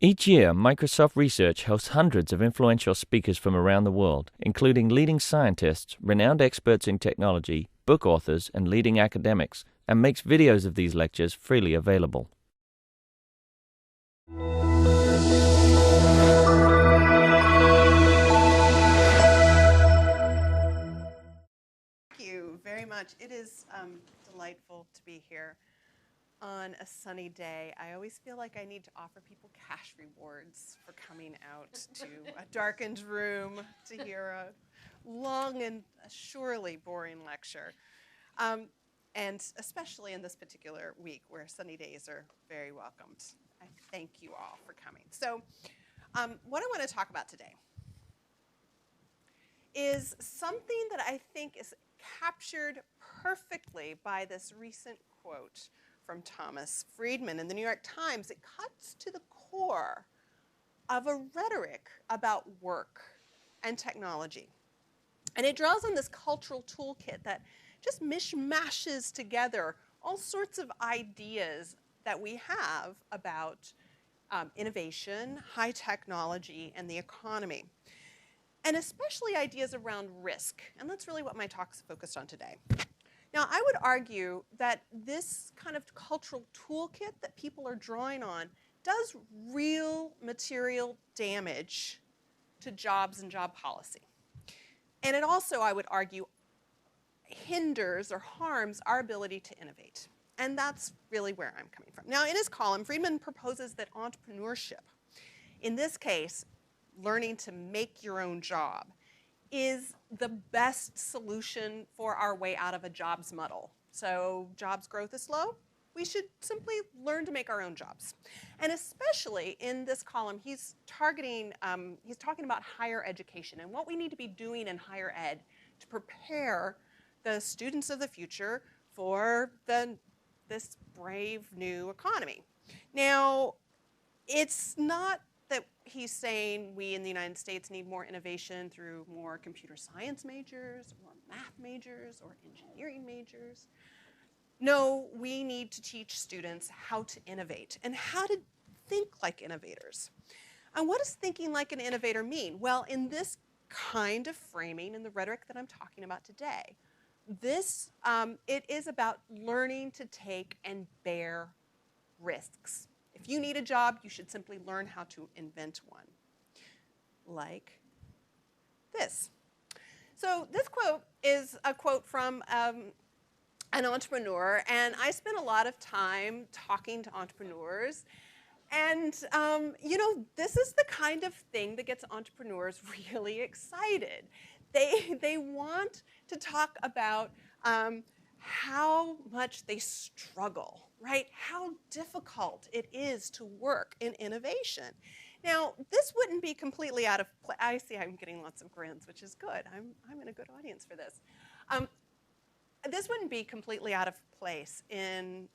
Each year, Microsoft Research hosts hundreds of influential speakers from around the world, including leading scientists, renowned experts in technology, book authors, and leading academics, and makes videos of these lectures freely available. Thank you very much. It is delightful to be here on a sunny day. I always feel like I need to offer people cash rewards for coming out to a darkened room to hear a long and surely boring lecture. And especially in this particular week where sunny days are very welcomed. I thank you all for coming. So what I want to talk about today is something that I think is captured perfectly by this recent quote from Thomas Friedman in the New York Times. It cuts to the core of a rhetoric about work and technology. And it draws on this cultural toolkit that just mishmashes together all sorts of ideas that we have about innovation, high technology, and the economy. And especially ideas around risk. And that's really what my talk's focused on today. Now, I would argue that this kind of cultural toolkit that people are drawing on does real material damage to jobs and job policy. And it also, I would argue, hinders or harms our ability to innovate. And that's really where I'm coming from. Now, in his column, Friedman proposes that entrepreneurship, in this case, learning to make your own job, is the best solution for our way out of a jobs muddle. So jobs growth is slow. We should simply learn to make our own jobs. And especially in this column, he's talking about higher education and what we need to be doing in higher ed to prepare the students of the future for this brave new economy. Now, it's not that he's saying we in the United States need more innovation through more computer science majors, or math majors, or engineering majors. No, we need to teach students how to innovate and how to think like innovators. And what does thinking like an innovator mean? Well, in this kind of framing, in the rhetoric that I'm talking about today, it is about learning to take and bear risks. If you need a job, you should simply learn how to invent one, like this. So this quote is a quote from an entrepreneur, and I spent a lot of time talking to entrepreneurs. And this is the kind of thing that gets entrepreneurs really excited. They want to talk about how much they struggle, right? How difficult it is to work in innovation. Now, this wouldn't be completely out of place. I see I'm getting lots of grins, which is good. I'm in a good audience for this. This wouldn't be completely out of place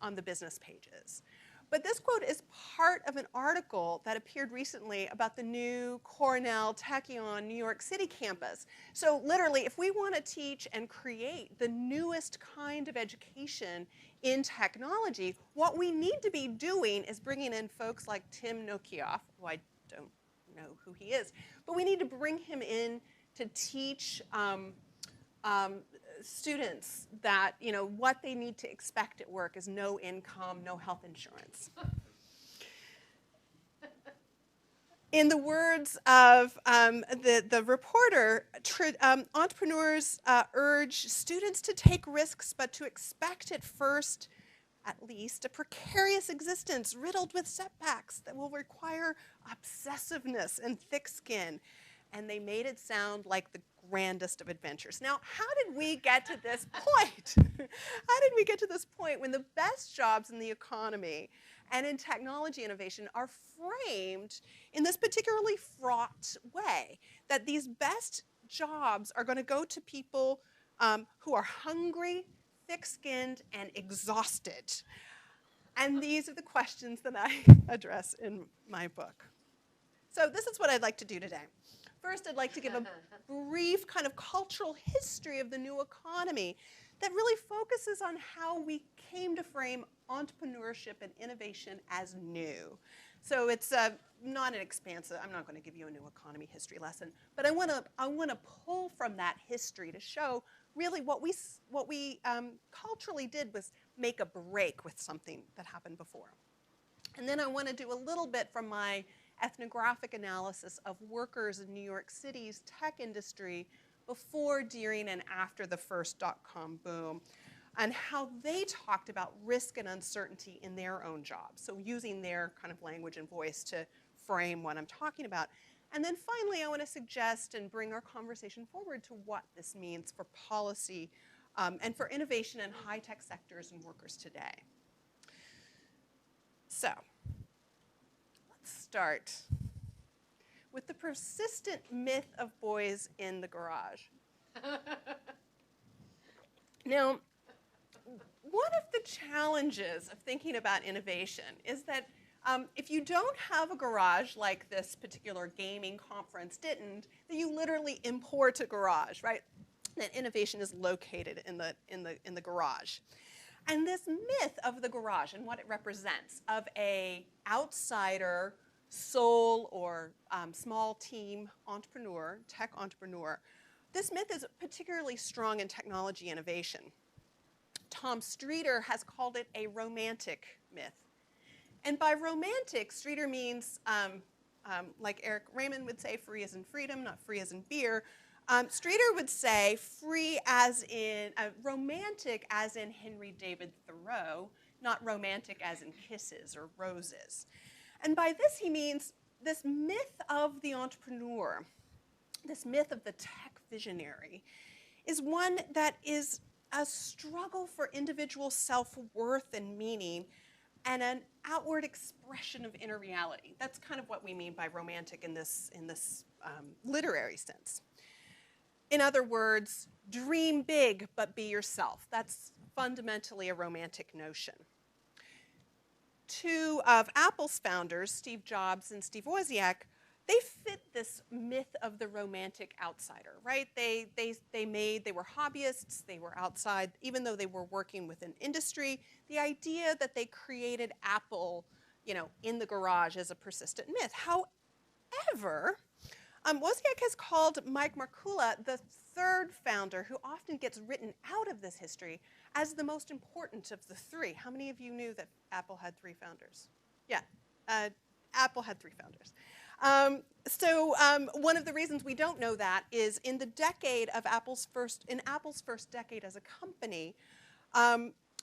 on the business pages. But this quote is part of an article that appeared recently about the new Cornell Tachyon New York City campus. So literally, if we want to teach and create the newest kind of education in technology, what we need to be doing is bringing in folks like Tim Nokioff, who I don't know who he is, but we need to bring him in to teach students that what they need to expect at work is no income, no health insurance. In the words of the reporter, entrepreneurs urge students to take risks, but to expect at first, at least, a precarious existence riddled with setbacks that will require obsessiveness and thick skin. And they made it sound like the grandest of adventures. Now, how did we get to this point? How did we get to this point when the best jobs in the economy and in technology innovation are framed in this particularly fraught way? That these best jobs are going to go to people who are hungry, thick-skinned, and exhausted. And these are the questions that I address in my book. So this is what I'd like to do today. First, I'd like to give a brief kind of cultural history of the new economy that really focuses on how we came to frame entrepreneurship and innovation as new. So it's not an expansive, I'm not going to give you a new economy history lesson, but I want to pull from that history to show really what we culturally did was make a break with something that happened before. And then I want to do a little bit from my ethnographic analysis of workers in New York City's tech industry before, during, and after the first dot-com boom, and how they talked about risk and uncertainty in their own jobs. So using their kind of language and voice to frame what I'm talking about. And then finally, I want to suggest and bring our conversation forward to what this means for policy and for innovation in high-tech sectors and workers today. So let's start with the persistent myth of boys in the garage. Now, one of the challenges of thinking about innovation is that if you don't have a garage like this particular gaming conference didn't, then you literally import a garage, right? That innovation is located in the garage. And this myth of the garage and what it represents of a outsider, sole or small team entrepreneur, tech entrepreneur, this myth is particularly strong in technology innovation. Tom Streeter has called it a romantic myth. And by romantic, Streeter means, like Eric Raymond would say, free as in freedom, not free as in beer. Streeter would say free as in, romantic as in Henry David Thoreau, not romantic as in kisses or roses. And by this he means this myth of the entrepreneur, this myth of the tech visionary, is one that is a struggle for individual self-worth and meaning and an outward expression of inner reality. That's kind of what we mean by romantic in this literary sense. In other words, dream big, but be yourself. That's fundamentally a romantic notion. Two of Apple's founders, Steve Jobs and Steve Wozniak, they fit this myth of the romantic outsider, right? They were hobbyists, they were outside, even though they were working within industry. The idea that they created Apple, in the garage is a persistent myth. However, Wozniak has called Mike Markula, the third founder, who often gets written out of this history, as the most important of the three. How many of you knew that Apple had three founders? Yeah, Apple had three founders. One of the reasons we don't know that is in the decade of Apple's first decade as a company,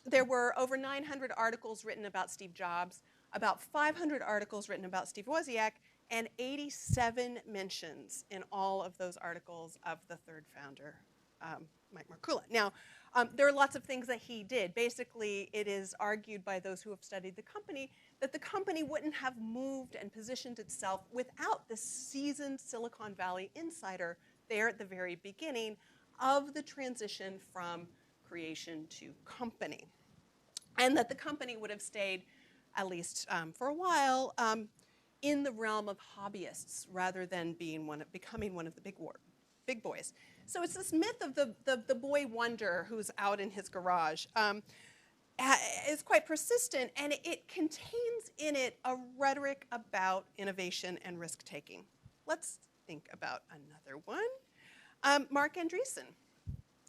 there were over 900 articles written about Steve Jobs, about 500 articles written about Steve Wozniak, and 87 mentions in all of those articles of the third founder, Mike Markula. Now, there are lots of things that he did. Basically, it is argued by those who have studied the company that the company wouldn't have moved and positioned itself without this seasoned Silicon Valley insider there at the very beginning of the transition from creation to company. And that the company would have stayed, at least for a while, in the realm of hobbyists rather than becoming one of the big boys. So it's this myth of the boy wonder who's out in his garage is quite persistent, and it contains in it a rhetoric about innovation and risk-taking. Let's think about another one. Mark Andreessen.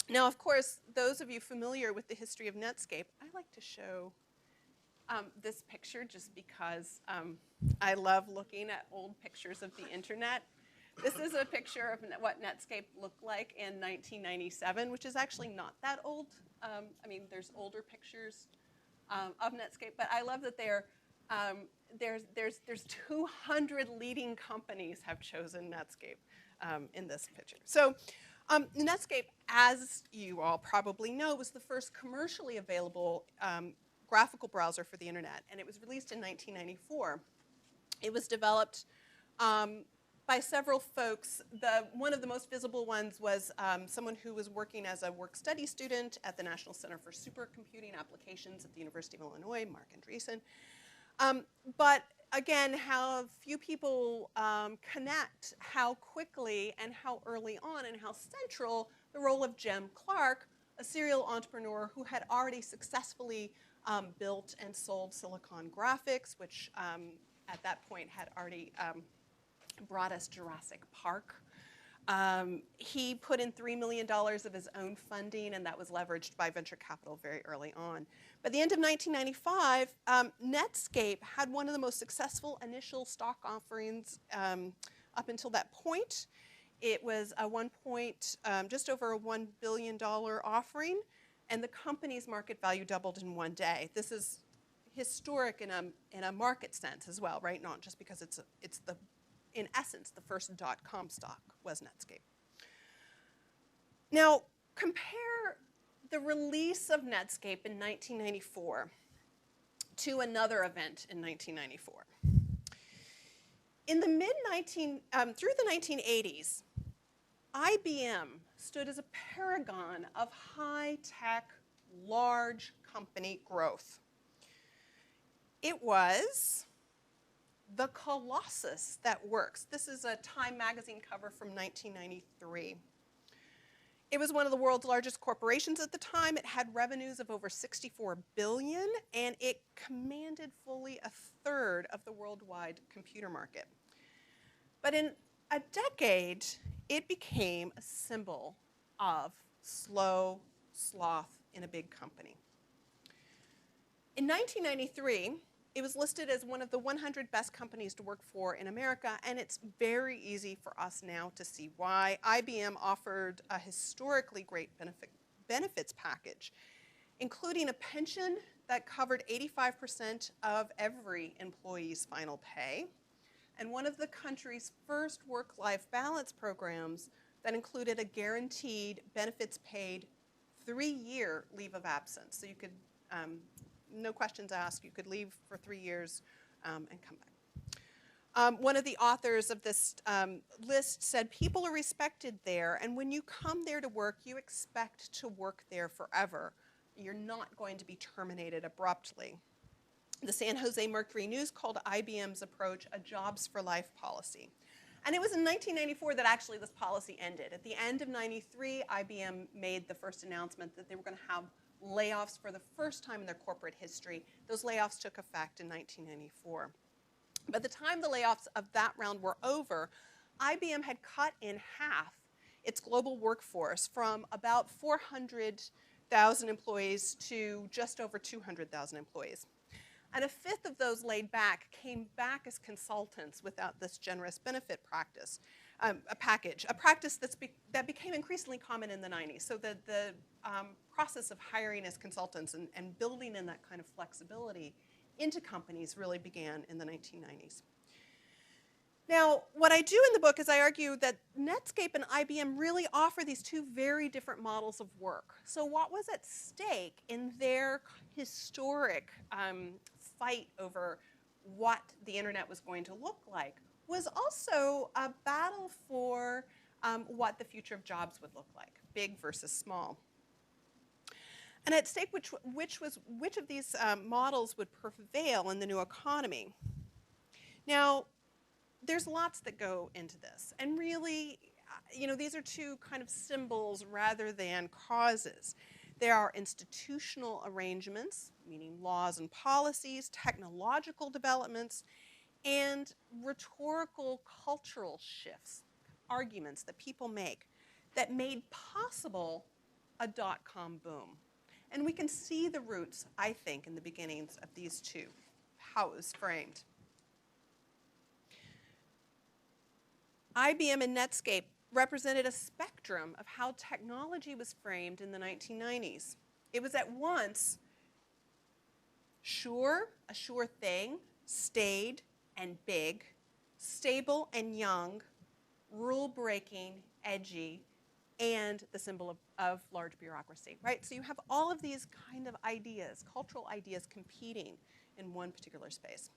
Now, of course, those of you familiar with the history of Netscape, I like to show this picture just because I love looking at old pictures of the internet. This is a picture of what Netscape looked like in 1997, which is actually not that old. I mean, there's older pictures of Netscape, but I love that there's 200 leading companies have chosen Netscape in this picture. So Netscape, as you all probably know, was the first commercially available graphical browser for the internet, and it was released in 1994. It was developed by several folks. One of the most visible ones was someone who was working as a work-study student at the National Center for Supercomputing Applications at the University of Illinois, Mark Andreessen. But again, how few people connect how quickly and how early on and how central the role of Jem Clark, a serial entrepreneur who had already successfully built and sold Silicon Graphics, which at that point had already brought us Jurassic Park. He put in $3 million of his own funding, and that was leveraged by venture capital very early on. By the end of 1995, Netscape had one of the most successful initial stock offerings up until that point. It was a just over a $1 billion offering, and the company's market value doubled in one day. This is historic in a market sense as well, right? Not just because it's in essence, the first .com stock was Netscape. Now, compare the release of Netscape in 1994 to another event in 1994. In the through the 1980s, IBM stood as a paragon of high-tech, large company growth. It was the Colossus that works. This is a Time magazine cover from 1993. It was one of the world's largest corporations at the time. It had revenues of over $64 billion, and it commanded fully a third of the worldwide computer market. But in a decade, it became a symbol of slow sloth in a big company. In 1993, it was listed as one of the 100 best companies to work for in America, and it's very easy for us now to see why. IBM offered a historically great benefits package, including a pension that covered 85% of every employee's final pay, and one of the country's first work-life balance programs that included a guaranteed benefits paid 3-year leave of absence. So you could no questions asked. You could leave for 3 years and come back. One of the authors of this list said, people are respected there, and when you come there to work, you expect to work there forever. You're not going to be terminated abruptly. The San Jose Mercury News called IBM's approach a jobs for life policy. And it was in 1994 that actually this policy ended. At the end of 93, IBM made the first announcement that they were going to have layoffs for the first time in their corporate history. Those layoffs took effect in 1994. By the time the layoffs of that round were over, IBM had cut in half its global workforce from about 400,000 employees to just over 200,000 employees. And a fifth of those laid back came back as consultants without this generous benefit practice. A practice that became increasingly common in the 90s. So the process of hiring as consultants and building in that kind of flexibility into companies really began in the 1990s. Now, what I do in the book is I argue that Netscape and IBM really offer these two very different models of work. So what was at stake in their historic fight over what the internet was going to look like was also a battle for what the future of jobs would look like, big versus small. And at stake, which of these models would prevail in the new economy? Now, there's lots that go into this, and really, these are two kind of symbols rather than causes. There are institutional arrangements, meaning laws and policies, technological developments, and rhetorical cultural shifts, arguments that people make that made possible a dot-com boom. And we can see the roots, I think, in the beginnings of these two, how it was framed. IBM and Netscape represented a spectrum of how technology was framed in the 1990s. It was at once sure, a sure thing, staid and big, stable and young, rule-breaking, edgy, and the symbol of large bureaucracy, right? So you have all of these kind of ideas, cultural ideas competing in one particular space.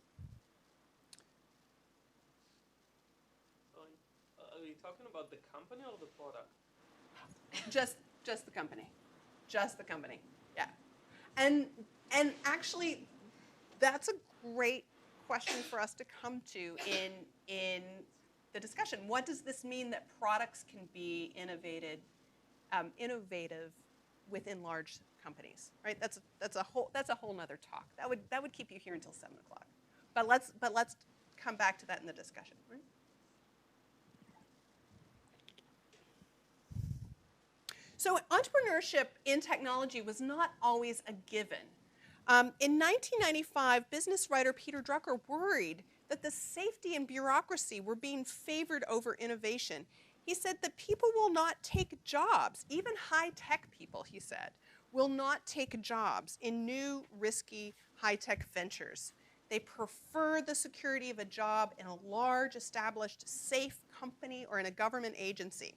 Are you talking about the company or the product? Just the company. Just the company, yeah. And actually, that's a great question for us to come to in the discussion. What does this mean that products can be innovative within large companies, right? That's a whole nother talk. That would keep you here until 7 o'clock. But let's come back to that in the discussion. Right? So entrepreneurship in technology was not always a given. In 1995, business writer Peter Drucker worried that the safety and bureaucracy were being favored over innovation. He said that people will not take jobs, even high-tech people, he said, will not take jobs in new, risky, high-tech ventures. They prefer the security of a job in a large, established, safe company or in a government agency.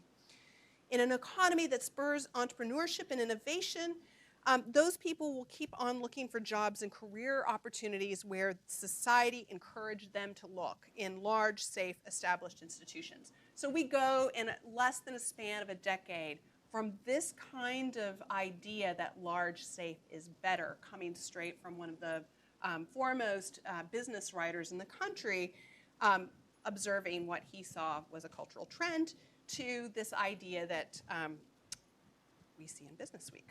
In an economy that spurs entrepreneurship and innovation, those people will keep on looking for jobs and career opportunities where society encouraged them to look in large, safe, established institutions. So we go in less than a span of a decade from this kind of idea that large, safe is better, coming straight from one of the foremost business writers in the country, observing what he saw was a cultural trend, to this idea that we see in Business Week.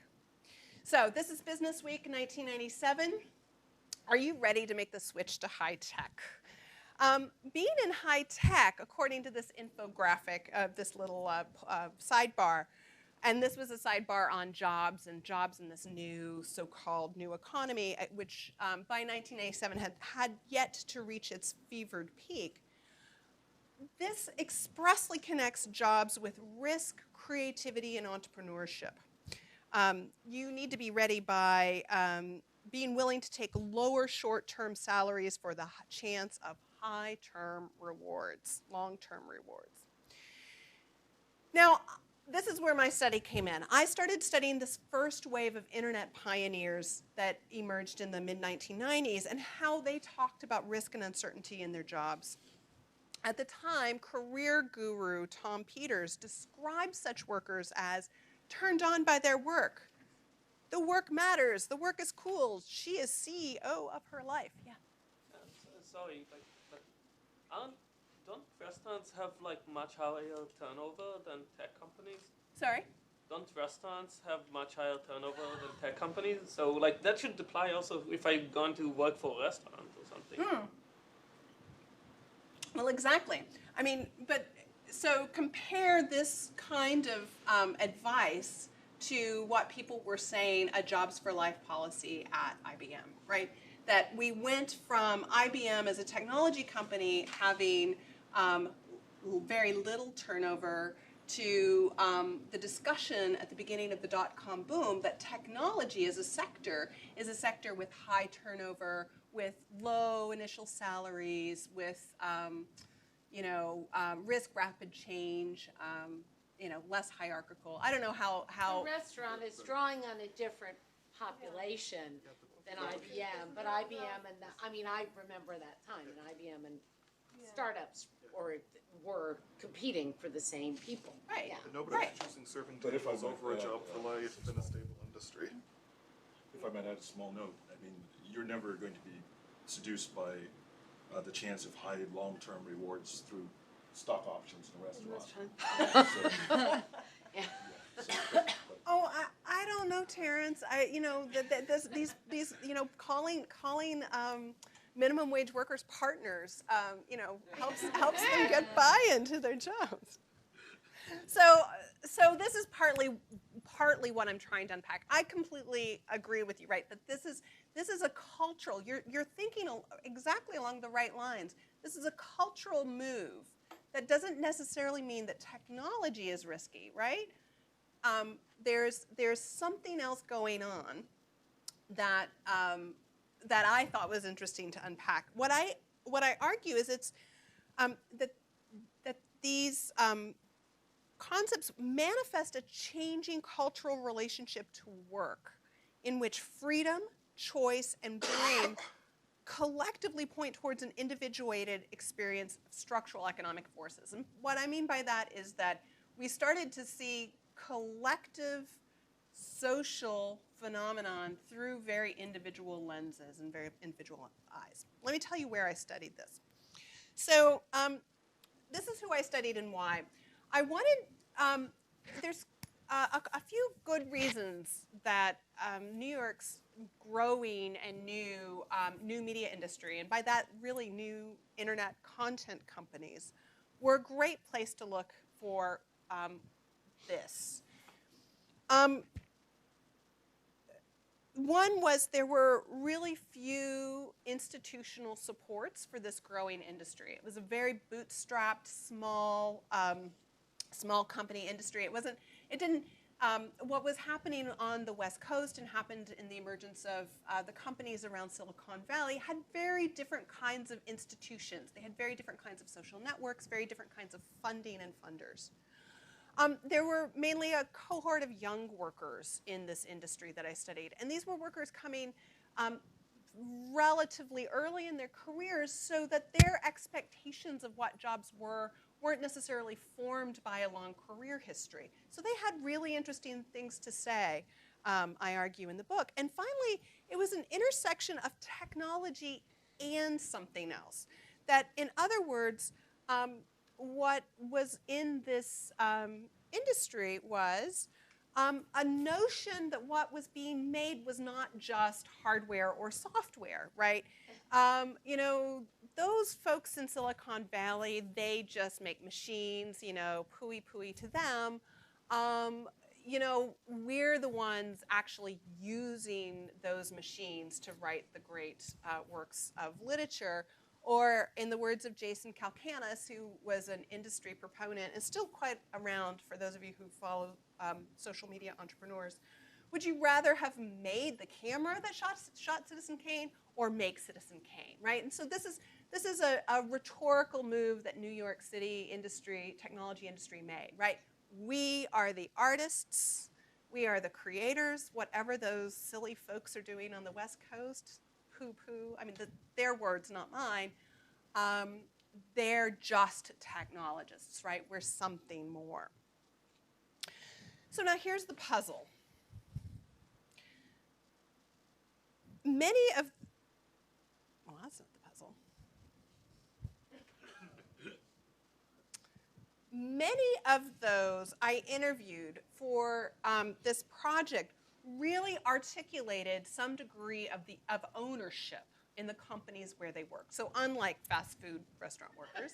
So this is Business Week 1997. Are you ready to make the switch to high tech? Being in high tech, according to this infographic of this little sidebar, and this was a sidebar on jobs and jobs in this new so-called new economy, which by 1997 had yet to reach its fevered peak. This expressly connects jobs with risk, creativity, and entrepreneurship. You need to be ready by being willing to take lower short-term salaries for the chance of high-term rewards, long-term rewards. Now, this is where my study came in. I started studying this first wave of internet pioneers that emerged in the mid-1990s and how they talked about risk and uncertainty in their jobs. At the time, career guru Tom Peters described such workers as turned on by their work. The work matters. The work is cool. She is CEO of her life. Yeah. Sorry, but don't restaurants have like much higher turnover than tech companies? Sorry? Don't restaurants have much higher turnover than tech companies? So like that should apply also if I'm going to work for a restaurant or something. Well, exactly. I mean, but so compare this kind of advice to what people were saying a jobs for life policy at IBM, right? That we went from IBM as a technology company having very little turnover to the discussion at the beginning of the dot-com boom that technology as a sector is a sector with high turnover, with low initial salaries, with risk rapid change, less hierarchical. I don't know how the restaurant is drawing on a different population than IBM, but IBM and I remember that time, and IBM and startups were competing for the same people. Right. Yeah. But nobody's choosing serving tables over a job for life in a stable industry. If I might add a small note, I mean, you're never going to be seduced by the chance of high long-term rewards through stock options in a restaurant. I don't know, Terrence. These calling minimum wage workers partners, helps them get buy-in to their jobs. So this is partly what I'm trying to unpack. I completely agree with you, right? That this is a cultural. You're thinking exactly along the right lines. This is a cultural move that doesn't necessarily mean that technology is risky, right? There's something else going on that that I thought was interesting to unpack. What I argue is it's that these concepts manifest a changing cultural relationship to work, in which freedom, choice, and brain collectively point towards an individuated experience of structural economic forces. And what I mean by that is that we started to see collective social phenomenon through very individual lenses and very individual eyes. Let me tell you where I studied this. So this is who I studied and why. I wanted, there's a few good reasons that New York's growing and new media industry, and by that really new internet content companies, were a great place to look for this. One was there were really few institutional supports for this growing industry. It was a very bootstrapped, small company industry. What was happening on the West Coast and happened in the emergence of the companies around Silicon Valley had very different kinds of institutions. They had very different kinds of social networks, very different kinds of funding and funders. There were mainly a cohort of young workers in this industry that I studied. And these were workers coming relatively early in their careers so that their expectations of what jobs weren't necessarily formed by a long career history. So they had really interesting things to say, I argue in the book. And finally, it was an intersection of technology and something else. That, in other words, what was in this industry was a notion that what was being made was not just hardware or software, right? You know, those folks in Silicon Valley, they just make machines, you know, pooey to them. You know, we're the ones actually using those machines to write the great works of literature. Or in the words of Jason Calacanis, who was an industry proponent and still quite around for those of you who follow social media entrepreneurs, would you rather have made the camera that shot Citizen Kane or make Citizen Kane, right? And so this is a rhetorical move that New York City technology industry made, right? We are the artists, we are the creators, whatever those silly folks are doing on the West Coast, poo-poo, I mean, their words, not mine, they're just technologists, right? We're something more. So now here's the puzzle. Well, that's not the puzzle. Many of those I interviewed for this project really articulated some degree of ownership in the companies where they work. So unlike fast food restaurant workers,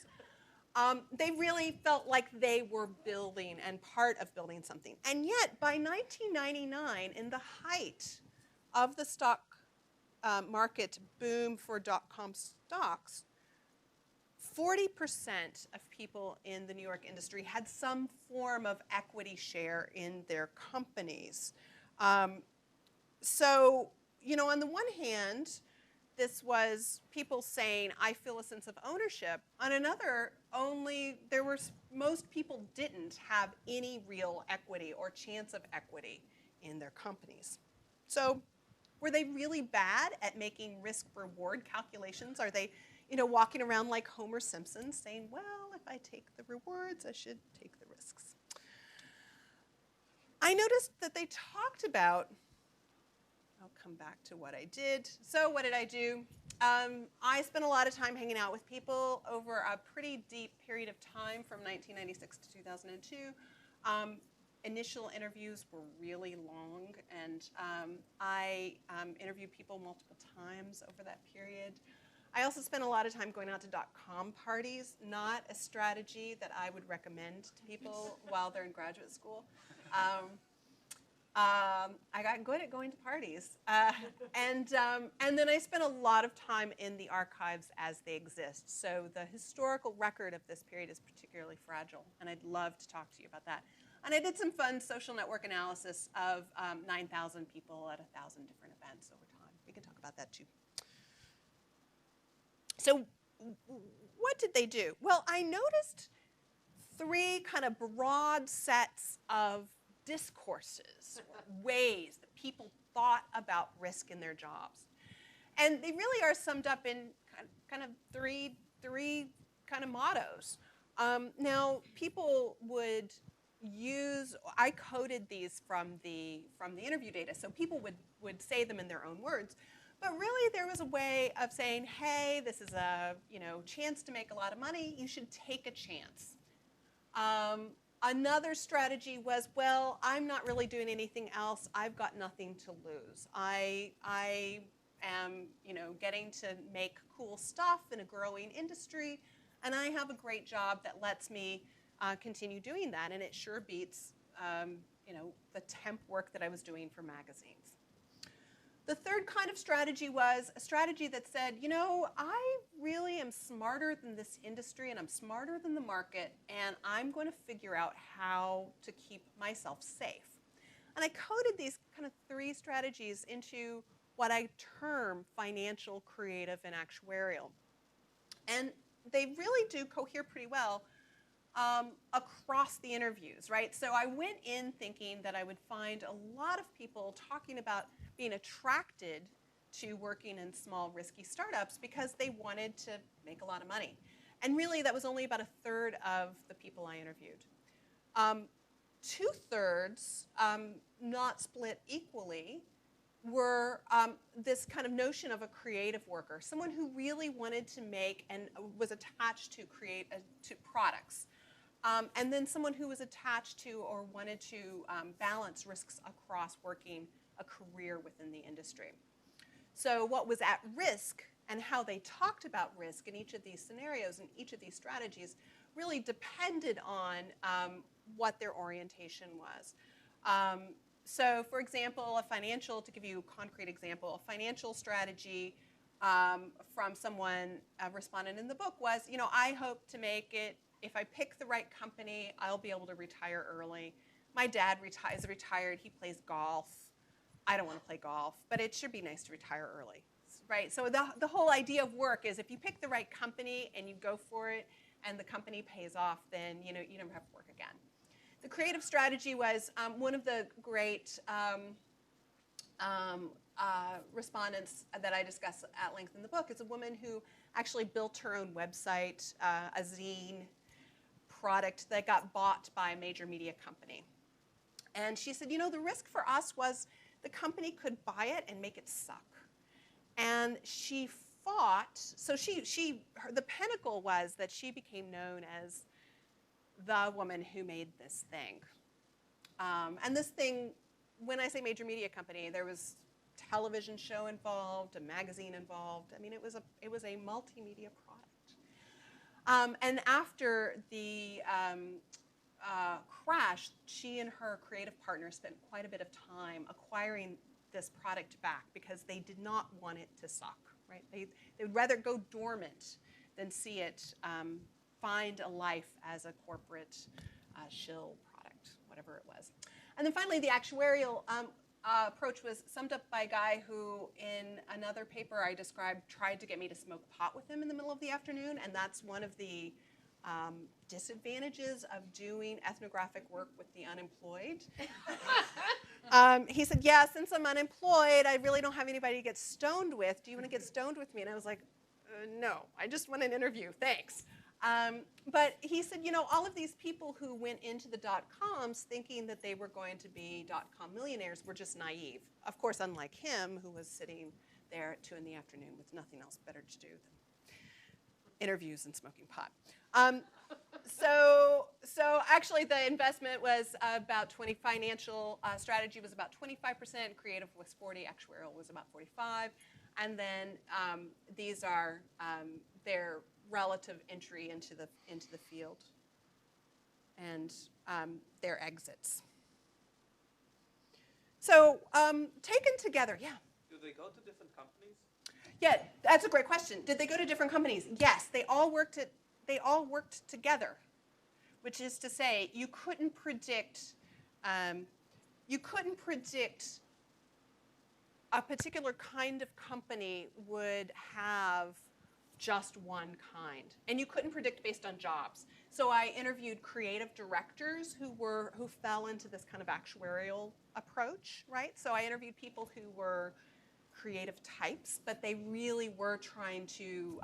they really felt like they were building and part of building something. And yet, by 1999, in the height of the stock market boom for .com stocks, 40% of people in the New York industry had some form of equity share in their companies. So, you know, on the one hand, this was people saying, I feel a sense of ownership. On another, most people didn't have any real equity or chance of equity in their companies. So were they really bad at making risk-reward calculations? Are they, you know, walking around like Homer Simpson saying, well, if I take the rewards, I should take the risks? I noticed that they talked about, I'll come back to what I did. So what did I do? I spent a lot of time hanging out with people over a pretty deep period of time from 1996 to 2002. Initial interviews were really long, and I interviewed people multiple times over that period. I also spent a lot of time going out to .com parties, not a strategy that I would recommend to people while they're in graduate school. I got good at going to parties. And then I spent a lot of time in the archives as they exist. So the historical record of this period is particularly fragile, and I'd love to talk to you about that. And I did some fun social network analysis of 9,000 people at 1,000 different events over time. We can talk about that too. So what did they do? Well, I noticed three kind of broad sets of discourses, ways that people thought about risk in their jobs. And they really are summed up in kind of three kind of mottos. Now, people would use, I coded these from the interview data, so people would say them in their own words. But really, there was a way of saying, hey, this is a chance to make a lot of money. You should take a chance. Another strategy was, well, I'm not really doing anything else. I've got nothing to lose. I am, getting to make cool stuff in a growing industry, and I have a great job that lets me continue doing that, and it sure beats, the temp work that I was doing for magazines. The third kind of strategy was a strategy that said, I really am smarter than this industry and I'm smarter than the market, and I'm going to figure out how to keep myself safe. And I coded these kind of three strategies into what I term financial, creative, and actuarial. And they really do cohere pretty well across the interviews, right? So I went in thinking that I would find a lot of people talking about being attracted to working in small, risky startups because they wanted to make a lot of money. And really, that was only about a third of the people I interviewed. 2/3, not split equally, were this kind of notion of a creative worker, someone who really wanted to make and was attached to create to products. And then someone who was attached to or wanted to balance risks across working a career within the industry. So what was at risk and how they talked about risk in each of these scenarios and each of these strategies really depended on what their orientation was. So for example, to give you a concrete example, a financial strategy from someone, a respondent in the book was, I hope to make it, if I pick the right company, I'll be able to retire early. My dad is retired, he plays golf. I don't want to play golf, but it should be nice to retire early, right? So the whole idea of work is if you pick the right company and you go for it and the company pays off, then you never have to work again. The creative strategy was one of the great respondents that I discuss at length in the book is a woman who actually built her own website, a zine product that got bought by a major media company. And she said, the risk for us was the company could buy it and make it suck. And she fought, so the pinnacle was that she became known as the woman who made this thing. And this thing, when I say major media company, there was a television show involved, a magazine involved. I mean, it was a multimedia product. And after the crash, she and her creative partner spent quite a bit of time acquiring this product back because they did not want it to suck, right? They would rather go dormant than see it find a life as a corporate shill product, whatever it was. And then finally, the actuarial approach was summed up by a guy who, in another paper I described, tried to get me to smoke pot with him in the middle of the afternoon, and that's one of the disadvantages of doing ethnographic work with the unemployed. He said, yeah, since I'm unemployed, I really don't have anybody to get stoned with. Do you want to get stoned with me? And I was like, no, I just want an interview, thanks. But he said, all of these people who went into the dot-coms thinking that they were going to be dot-com millionaires were just naive. Of course, unlike him, who was sitting there at 2 in the afternoon with nothing else better to do than interviews and smoking pot. So actually the investment was about 20, financial strategy was about 25%, creative was 40, actuarial was about 45, and then these are their relative entry into the field and their exits. So taken together, yeah. Do they go to different companies? Yeah, that's a great question. Did they go to different companies? Yes, they all worked together, which is to say, you couldn't predict a particular kind of company would have just one kind, and you couldn't predict based on jobs. So I interviewed creative directors who fell into this kind of actuarial approach, right? So I interviewed people who were creative types, but they really were trying to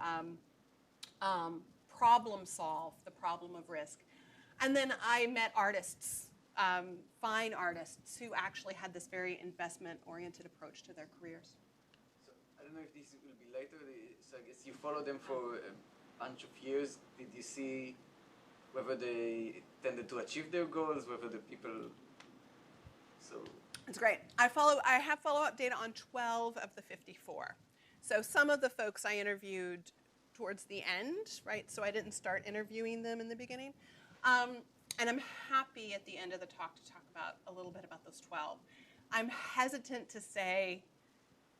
problem solve the problem of risk. And then I met artists, fine artists, who actually had this very investment-oriented approach to their careers. So I don't know if this will be later, so I guess you followed them for a bunch of years. Did you see whether they tended to achieve their goals, whether the people, so. That's great. I have follow-up data on 12 of the 54. So some of the folks I interviewed towards the end, right? So I didn't start interviewing them in the beginning. And I'm happy at the end of the talk to talk about a little bit about those 12. I'm hesitant to say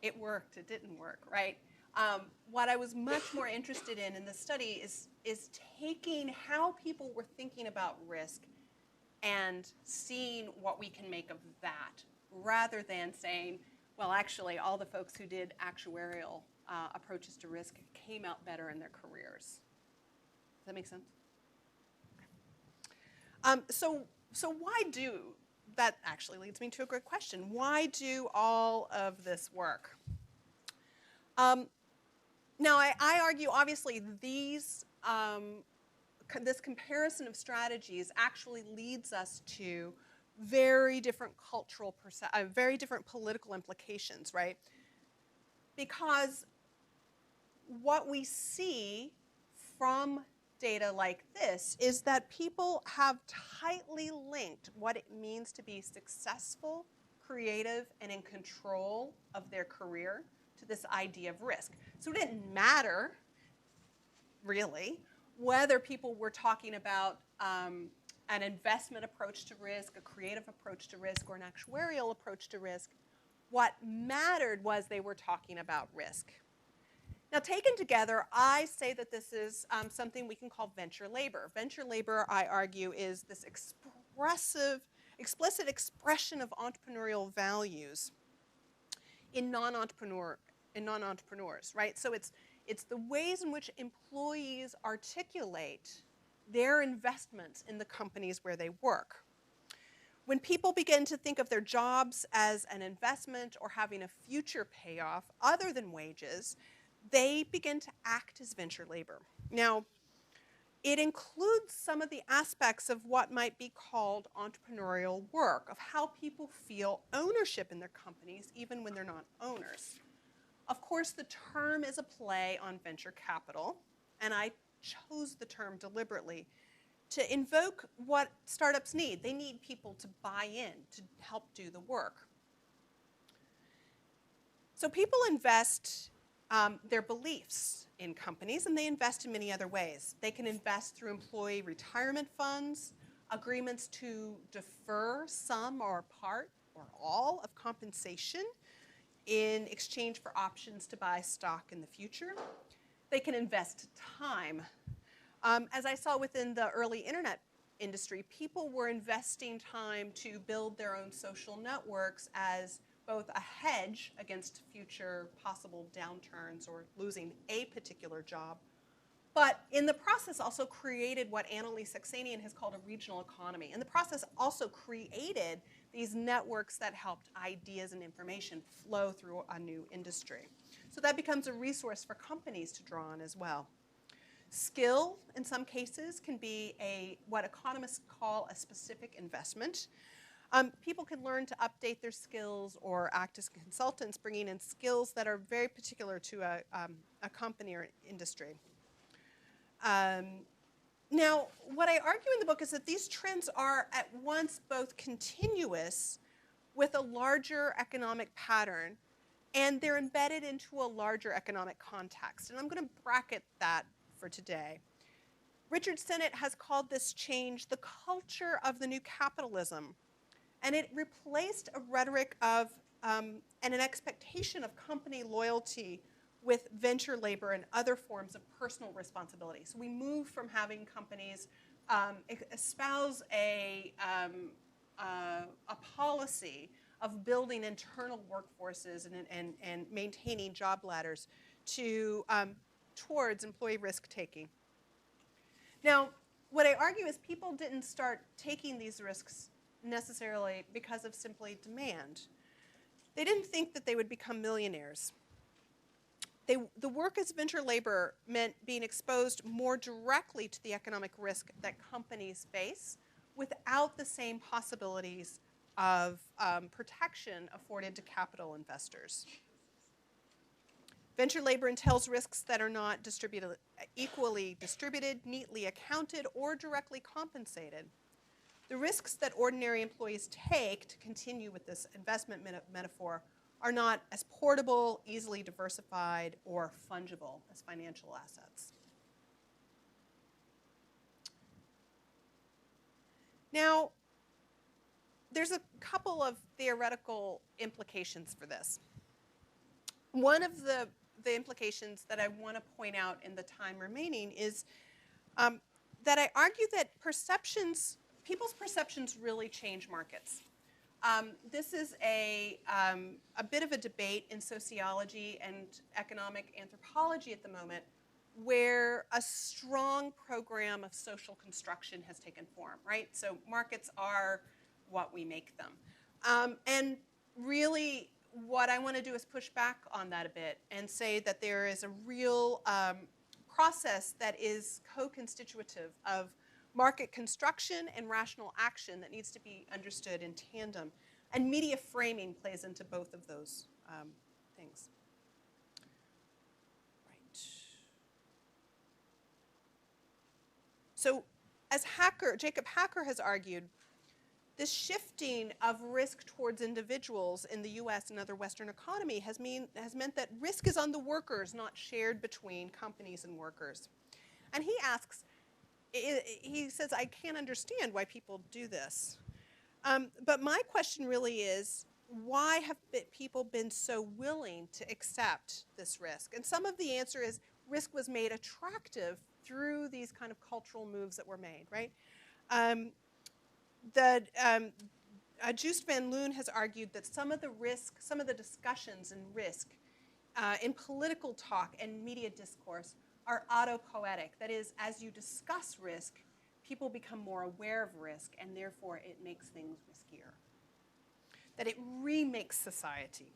it worked, it didn't work, right? What I was much more interested in the study is taking how people were thinking about risk and seeing what we can make of that, rather than saying, well, actually, all the folks who did actuarial approaches to risk came out better in their careers. Does that make sense? Okay. So why do, that actually leads me to a great question. Why do all of this work? Now, I argue, obviously, this comparison of strategies actually leads us to very different very different political implications, right? Because what we see from data like this is that people have tightly linked what it means to be successful, creative, and in control of their career to this idea of risk. So it didn't matter, really, whether people were talking about an investment approach to risk, a creative approach to risk, or an actuarial approach to risk. What mattered was they were talking about risk. Now, taken together, I say that this is something we can call venture labor. Venture labor, I argue, is this explicit expression of entrepreneurial values in non-entrepreneurs, right? So it's the ways in which employees articulate their investments in the companies where they work. When people begin to think of their jobs as an investment or having a future payoff other than wages, they begin to act as venture labor. Now, it includes some of the aspects of what might be called entrepreneurial work, of how people feel ownership in their companies even when they're not owners. Of course, the term is a play on venture capital, and I chose the term deliberately to invoke what startups need. They need people to buy in, to help do the work. So people invest their beliefs in companies, and they invest in many other ways. They can invest through employee retirement funds, agreements to defer some or part or all of compensation in exchange for options to buy stock in the future. They can invest time. As I saw within the early internet industry, people were investing time to build their own social networks as both a hedge against future possible downturns or losing a particular job, but in the process also created what Annalise Saxenian has called a regional economy. In the process also created these networks that helped ideas and information flow through a new industry. So that becomes a resource for companies to draw on as well. Skill, in some cases, can be what economists call a specific investment. People can learn to update their skills or act as consultants, bringing in skills that are very particular to a company or industry. Now, what I argue in the book is that these trends are at once both continuous with a larger economic pattern, and they're embedded into a larger economic context. And I'm going to bracket that for today. Richard Sennett has called this change the culture of the new capitalism, and it replaced a rhetoric of and an expectation of company loyalty with venture labor and other forms of personal responsibility. So we move from having companies espouse a policy of building internal workforces and maintaining job ladders to towards employee risk-taking. Now, what I argue is people didn't start taking these risks necessarily because of simply demand. They didn't think that they would become millionaires. The work as venture labor meant being exposed more directly to the economic risk that companies face without the same possibilities of protection afforded to capital investors. Venture labor entails risks that are not equally distributed, neatly accounted, or directly compensated. The risks that ordinary employees take, to continue with this investment metaphor, are not as portable, easily diversified, or fungible as financial assets. Now, there's a couple of theoretical implications for this. One of the implications that I want to point out in the time remaining is that I argue that people's perceptions really change markets. This is a bit of a debate in sociology and economic anthropology at the moment, where a strong program of social construction has taken form, right? So markets are what we make them. And really, what I want to do is push back on that a bit and say that there is a real process that is co-constitutive of market construction and rational action that needs to be understood in tandem. And media framing plays into both of those things. Right. So as Jacob Hacker has argued, this shifting of risk towards individuals in the US and other Western economy has meant that risk is on the workers, not shared between companies and workers. And he asks, he says, I can't understand why people do this. But my question really is, why have people been so willing to accept this risk? And some of the answer is risk was made attractive through these kind of cultural moves that were made, right? Joost van Loon has argued that some of the discussions in risk in political talk and media discourse are autopoetic. That is, as you discuss risk, people become more aware of risk, and therefore it makes things riskier. That it remakes society.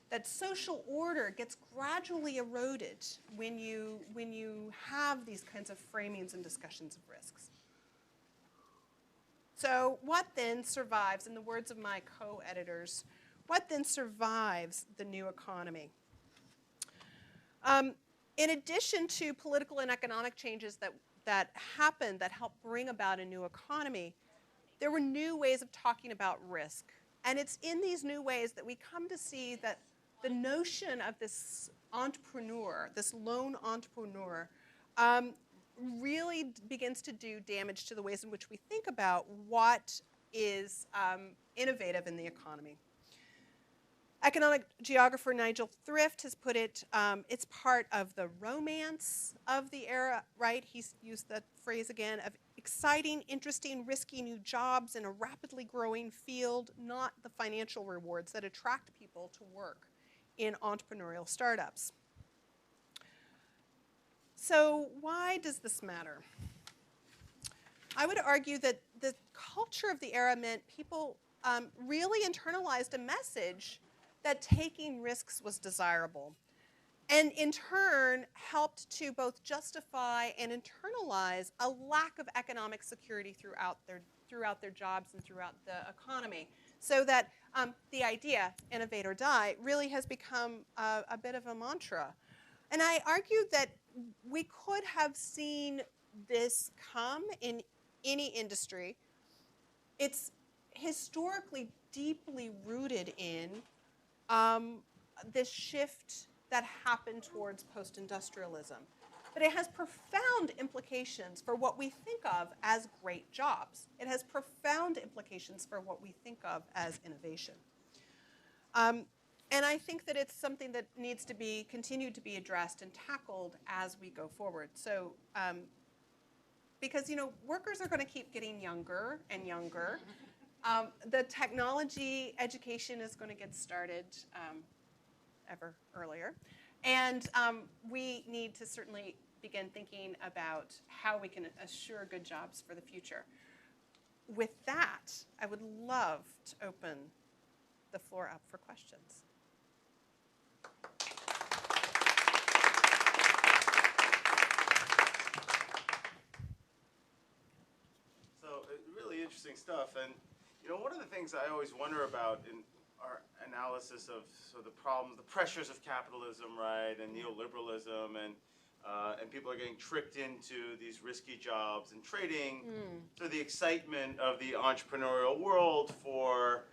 That social order gets gradually eroded when you have these kinds of framings and discussions of risks. So what then survives, in the words of my co-editors, what then survives the new economy? In addition to political and economic changes that happened that helped bring about a new economy, there were new ways of talking about risk. And it's in these new ways that we come to see that the notion of this entrepreneur, this lone entrepreneur, really begins to do damage to the ways in which we think about what is innovative in the economy. Economic geographer Nigel Thrift has put it, it's part of the romance of the era, right? He's used the phrase again of exciting, interesting, risky new jobs in a rapidly growing field, not the financial rewards that attract people to work in entrepreneurial startups. So why does this matter? I would argue that the culture of the era meant people really internalized a message that taking risks was desirable, and in turn helped to both justify and internalize a lack of economic security throughout their jobs and throughout the economy. So that the idea, innovate or die, really has become a bit of a mantra. And I argue that we could have seen this come in any industry. It's historically deeply rooted in this shift that happened towards post-industrialism. But it has profound implications for what we think of as great jobs. It has profound implications for what we think of as innovation. And I think that it's something that needs to be continued to be addressed and tackled as we go forward. So, because workers are going to keep getting younger and younger. The technology education is going to get started ever earlier. And we need to certainly begin thinking about how we can assure good jobs for the future. With that, I would love to open the floor up for questions. So really interesting stuff. And one of the things I always wonder about in our analysis of the problems, the pressures of capitalism, right, and neoliberalism, and people are getting tricked into these risky jobs and trading for the excitement of the entrepreneurial world for,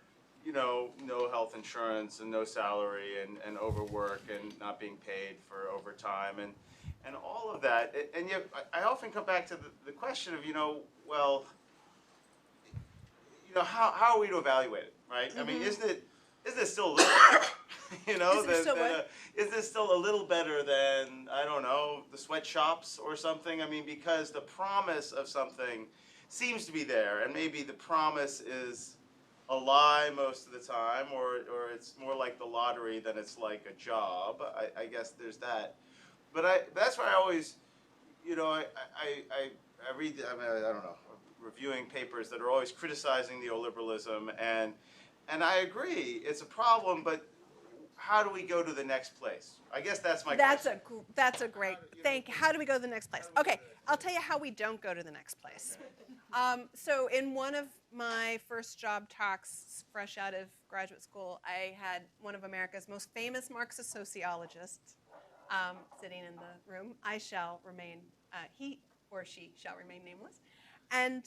no health insurance and no salary and overwork and not being paid for overtime and all of that. And yet I often come back to the question of, how are we to evaluate it, right? I mean, isn't it still a little better, is this still a little better than, I don't know, the sweatshops or something? I mean, because the promise of something seems to be there, and maybe the promise is a lie most of the time, or it's more like the lottery than it's like a job. I guess there's that. But that's why I always, I read, I don't know, reviewing papers that are always criticizing neoliberalism, and I agree, it's a problem, but how do we go to the next place? I guess that's my question. That's a great thing. How do we go to the next place? Okay, I'll tell you how we don't go to the next place. So in one of my first job talks, fresh out of graduate school, I had one of America's most famous Marxist sociologists sitting in the room. I shall remain, he or she shall remain nameless. And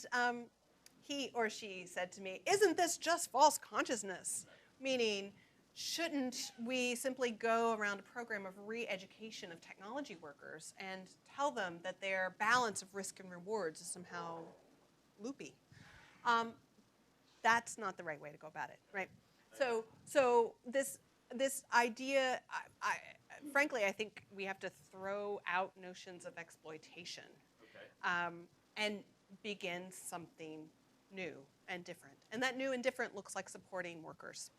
he or she said to me, "Isn't this just false consciousness?" Meaning, shouldn't we simply go around a program of re-education of technology workers and tell them that their balance of risk and rewards is somehow loopy? That's not the right way to go about it, right? So this idea, frankly, I think we have to throw out notions of exploitation. And begin something new and different. And that new and different looks like supporting workers.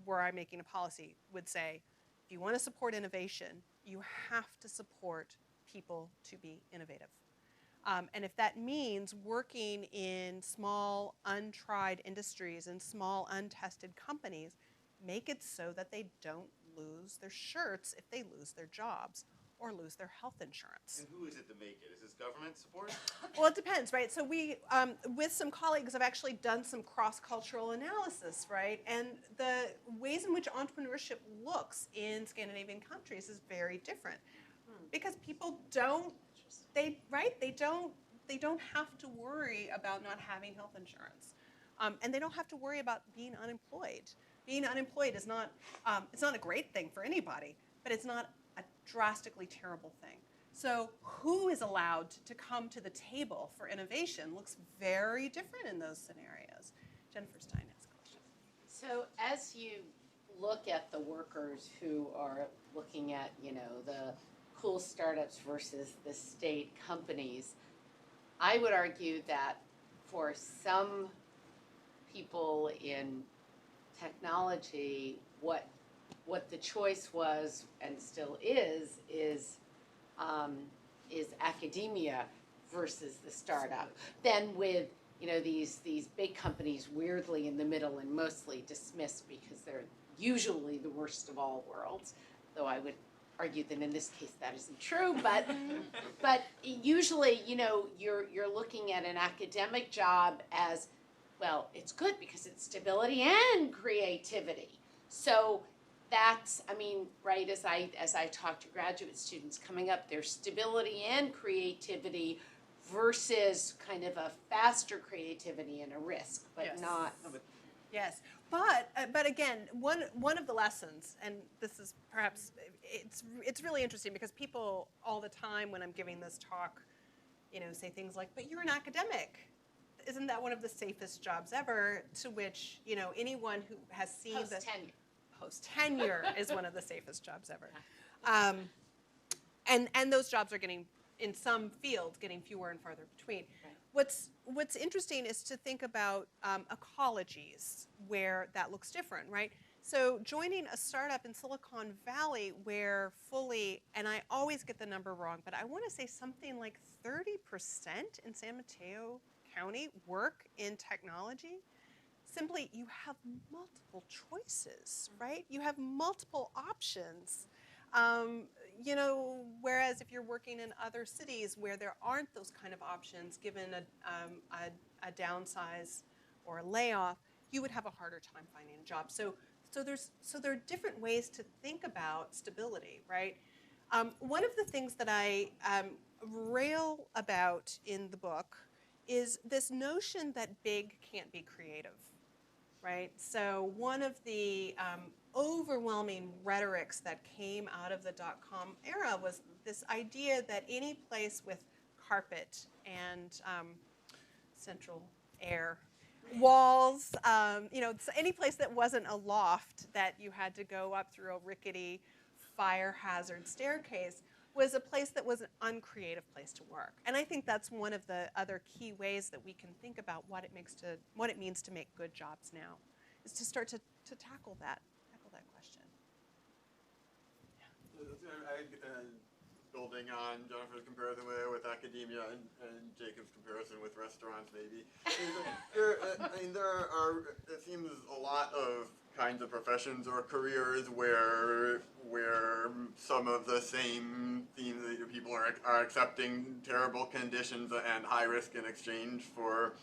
Were I making a policy, would say, if you want to support innovation, you have to support people to be innovative. And if that means working in small, untried industries and small, untested companies, make it so that they don't lose their shirts if they lose their jobs or lose their health insurance. And who is it to make it? Is this government support? Well, it depends, right? So we, with some colleagues, have actually done some cross-cultural analysis, right? And the ways in which entrepreneurship looks in Scandinavian countries is very different, because people don't, they don't have to worry about not having health insurance, and they don't have to worry about being unemployed. Being unemployed is not, it's not a great thing for anybody, but it's not a drastically terrible thing. So who is allowed to come to the table for innovation looks very different in those scenarios. Jennifer Stein has a question. So as you look at the workers who are looking at, the cool startups versus the state companies, I would argue that for some people in technology, what the choice was and still is academia versus the startup. Then with these big companies weirdly in the middle and mostly dismissed because they're usually the worst of all worlds. Though I would argue that in this case that isn't true, but usually you're looking at an academic job as, well, it's good because it's stability and creativity. So that's, right, as I talk to graduate students coming up, there's stability and creativity versus kind of a faster creativity and a risk, but yes. not. Yes, but again, one of the lessons, and this is perhaps, it's really interesting because people all the time when I'm giving this talk, say things like, "But you're an academic. Isn't that one of the safest jobs ever?" To which, anyone who has seen post-tenure is one of the safest jobs ever. And those jobs are getting, in some fields, getting fewer and farther between. Right. What's interesting is to think about ecologies where that looks different, right? So joining a startup in Silicon Valley where fully, and I always get the number wrong, but I want to say something like 30% in San Mateo County work in technology. Simply, you have multiple choices, right? You have multiple options. Whereas if you're working in other cities where there aren't those kind of options, given a downsize or a layoff, you would have a harder time finding a job. So there are different ways to think about stability, right? One of the things that I rail about in the book is this notion that big can't be creative, right? So one of the overwhelming rhetorics that came out of the dot-com era was this idea that any place with carpet and central air, walls, any place that wasn't a loft that you had to go up through a rickety fire hazard staircase was a place that was an uncreative place to work. And I think that's one of the other key ways that we can think about what it means to make good jobs now, is to start to tackle that question. Building on Jennifer's comparison with academia and Jacob's comparison with restaurants, maybe. It seems a lot of kinds of professions or careers where some of the same themes that people are accepting terrible conditions and high risk in exchange for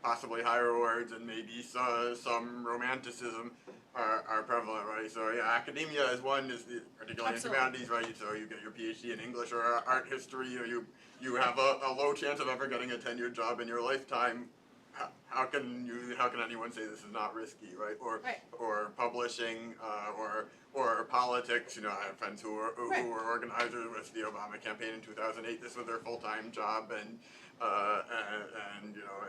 possibly higher rewards, and maybe some romanticism are prevalent, right? So yeah, academia is one, particularly in humanities, right? So you get your PhD in English or art history, or you have a low chance of ever getting a tenured job in your lifetime. How can anyone say this is not risky, right? Or publishing, or politics. You know, I have friends who were organizers with the Obama campaign in 2008. This was their full-time job, and you know,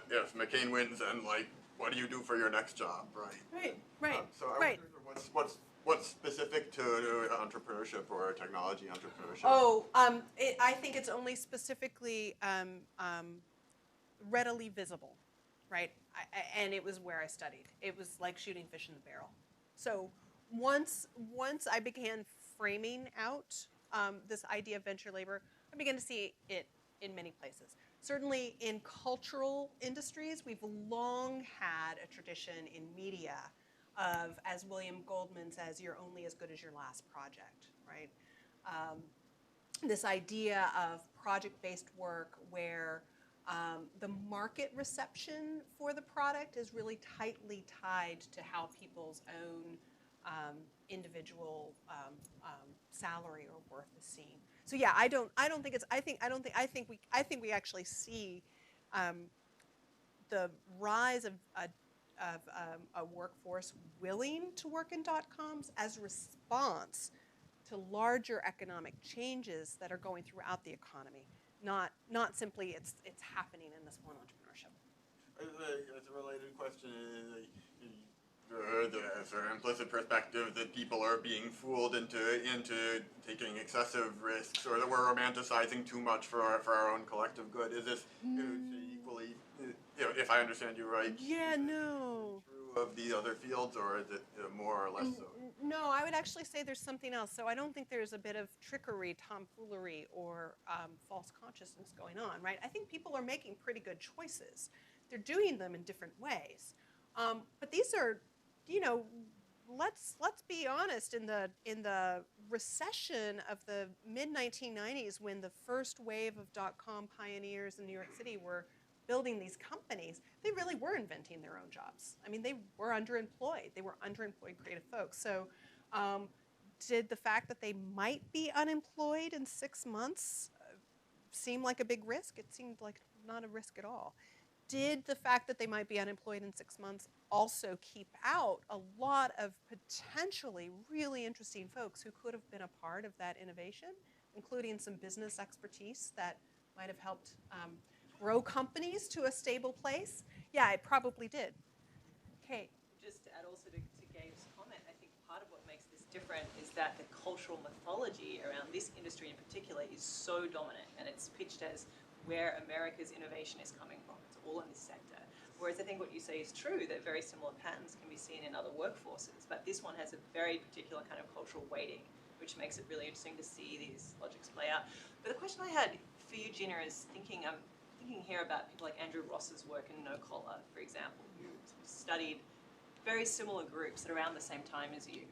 if McCain wins, then like, what do you do for your next job, right? Right. So I wonder what's specific to entrepreneurship or technology entrepreneurship? Oh, I think it's only specifically readily visible, right? And it was where I studied. It was like shooting fish in the barrel. So once I began framing out this idea of venture labor, I began to see it in many places. Certainly in cultural industries, we've long had a tradition in media of, as William Goldman says, you're only as good as your last project, right? This idea of project-based work where the market reception for the product is really tightly tied to how people's own individual salary or worth is seen. So yeah, I think we actually see the rise of a workforce willing to work in dot-coms as a response to larger economic changes that are going throughout the economy. Not simply it's happening in this one entrepreneurship. It's a related question. The sort of implicit perspective that people are being fooled into taking excessive risks, or that we're romanticizing too much for our own collective good. Is this equally, if I understand you right? Yeah, no. True of the other fields, or is it more or less so? No, I would actually say there's something else. So I don't think there's a bit of trickery, tomfoolery, or false consciousness going on, right? I think people are making pretty good choices. They're doing them in different ways. But these are, let's be honest. In the recession of the mid-1990s, when the first wave of dot-com pioneers in New York City were building these companies, they really were inventing their own jobs. I mean, they were underemployed. They were underemployed creative folks. So did the fact that they might be unemployed in 6 months seem like a big risk? It seemed like not a risk at all. Did the fact that they might be unemployed in 6 months also keep out a lot of potentially really interesting folks who could have been a part of that innovation, including some business expertise that might have helped grow companies to a stable place? Yeah, it probably did. Kate. Just to add also to Gabe's comment, I think part of what makes this different is that the cultural mythology around this industry in particular is so dominant, and it's pitched as where America's innovation is coming from. It's all in this sector. Whereas I think what you say is true, that very similar patterns can be seen in other workforces, but this one has a very particular kind of cultural weighting, which makes it really interesting to see these logics play out. But the question I had for you, Gina, is thinking here about people like Andrew Ross's work in No Collar, for example, who studied very similar groups at around the same time as you,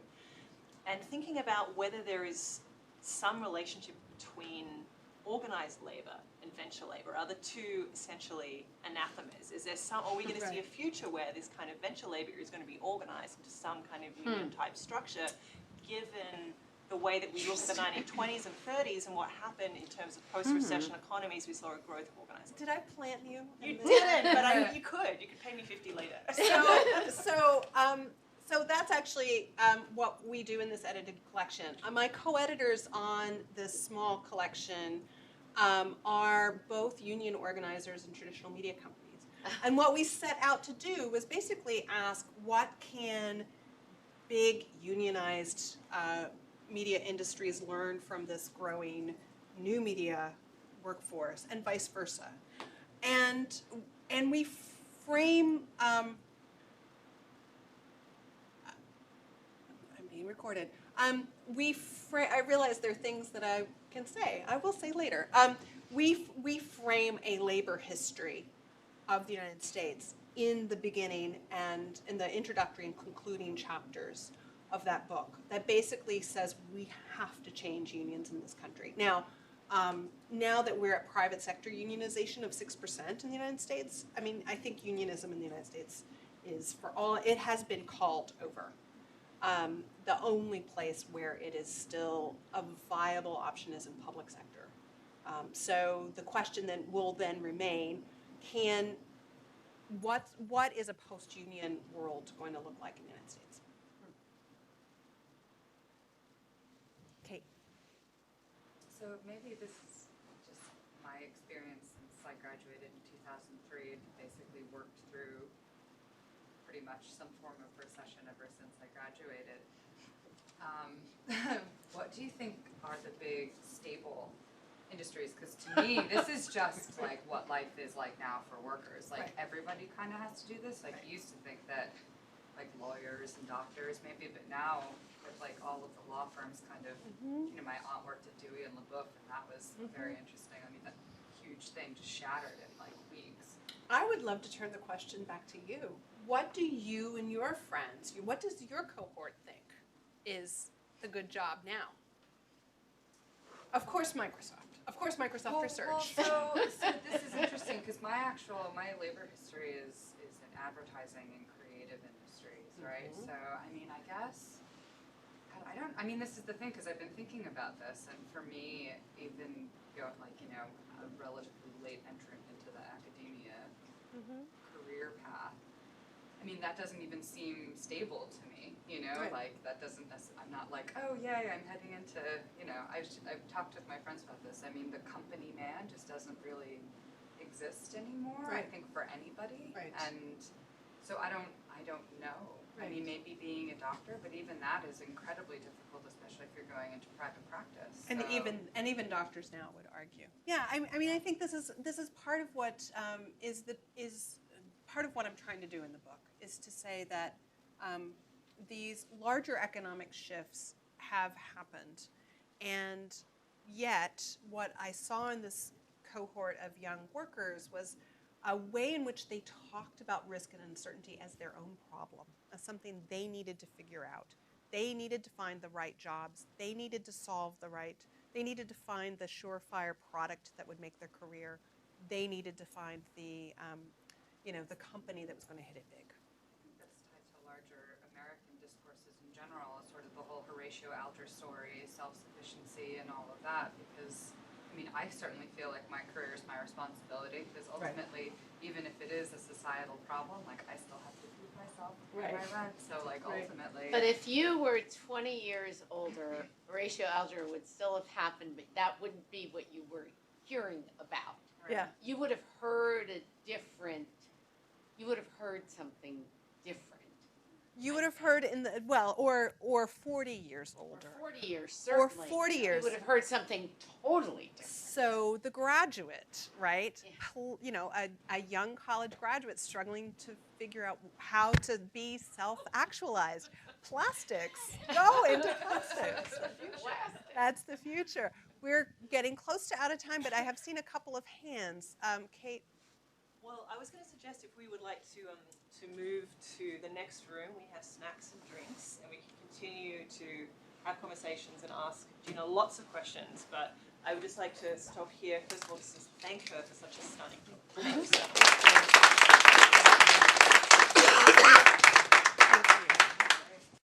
and thinking about whether there is some relationship between organized labor and venture labor are the two essentially anathemas. Is there some, are we going to see a future where this kind of venture labor is going to be organized into some kind of union type structure, given the way that we look at the 1920s and 30s and what happened in terms of post-recession economies? We saw a growth of organized. Did I plant you? You didn't, but you could. You could pay me 50 later. So that's actually what we do in this edited collection. My co-editors on this small collection are both union organizers and traditional media companies. And what we set out to do was basically ask, what can big unionized media industries learn from this growing new media workforce, and vice versa? And we frame. I'm being recorded. I realize there are things that I can say. I will say later. We frame a labor history of the United States in the beginning and in the introductory and concluding chapters of that book that basically says we have to change unions in this country. Now, now that we're at private sector unionization of 6% in the United States, I mean, I think unionism in the United States is, for all, it has been called over. The only place where it is still a viable option is in public sector. So the question then will then remain, what is a post-union world going to look like in the United States? Kate. So maybe this is just my experience since I graduated in 2003 and basically worked through pretty much some form of recession ever since I graduated. What do you think are the big stable industries? Because to me, this is just like what life is like now for workers. Like everybody kind of has to do this. Like you used to think that like lawyers and doctors maybe, but now with like all of the law firms kind of, you know, my aunt worked at Dewey and LaBeouf, and that was very interesting. I mean, that huge thing just shattered in like weeks. I would love to turn the question back to you. What do you and your friends, what does your cohort think is the good job now? Of course, Microsoft. Of course, Microsoft Research. So this is interesting because my labor history is in advertising and creative industries, right? So I mean, I guess I mean, this is the thing, because I've been thinking about this, and for me, even like, you know, a relatively late entrant into the academia career path, I mean, that doesn't even seem stable to me, you know, like that doesn't, I'm not like, oh yay, I'm heading into, you know, I've talked with my friends about this. I mean, the company man just doesn't really exist anymore, I think, for anybody. And so I don't know. I mean, maybe being a doctor, but even that is incredibly difficult, especially if you're going into private practice. And even doctors now would argue. Yeah, I mean, I think this is part of what is part of what I'm trying to do in the book, is to say that these larger economic shifts have happened, and yet what I saw in this cohort of young workers was a way in which they talked about risk and uncertainty as their own problem, as something they needed to figure out. They needed to find the right jobs. They needed to they needed to find the surefire product that would make their career. They needed to find the, you know, the company that was going to hit it big. I think that's tied to larger American discourses in general, sort of the whole Horatio Alger story, self-sufficiency and all of that, because I mean, I certainly feel like my career is my responsibility, because ultimately, even if it is a societal problem, like I still have to feed myself, pay my rent, so like ultimately. But if you were 20 years older, Horatio Alger would still have happened, but that wouldn't be what you were hearing about. Yeah. You would have heard something different. You would have heard or 40 years older. Or 40 years, certainly. Or 40 years. You would have heard something totally different. So The Graduate, right? Yeah. You know, a young college graduate struggling to figure out how to be self-actualized. Plastics. Go into plastics. That's the future. We're getting close to out of time, but I have seen a couple of hands. Kate? Well, I was going to suggest if we would like to move to the next room, we have snacks and drinks, and we can continue to have conversations and ask Gina lots of questions, but I would just like to stop here. First of all, just thank her for such a stunning talk. Thank you so much.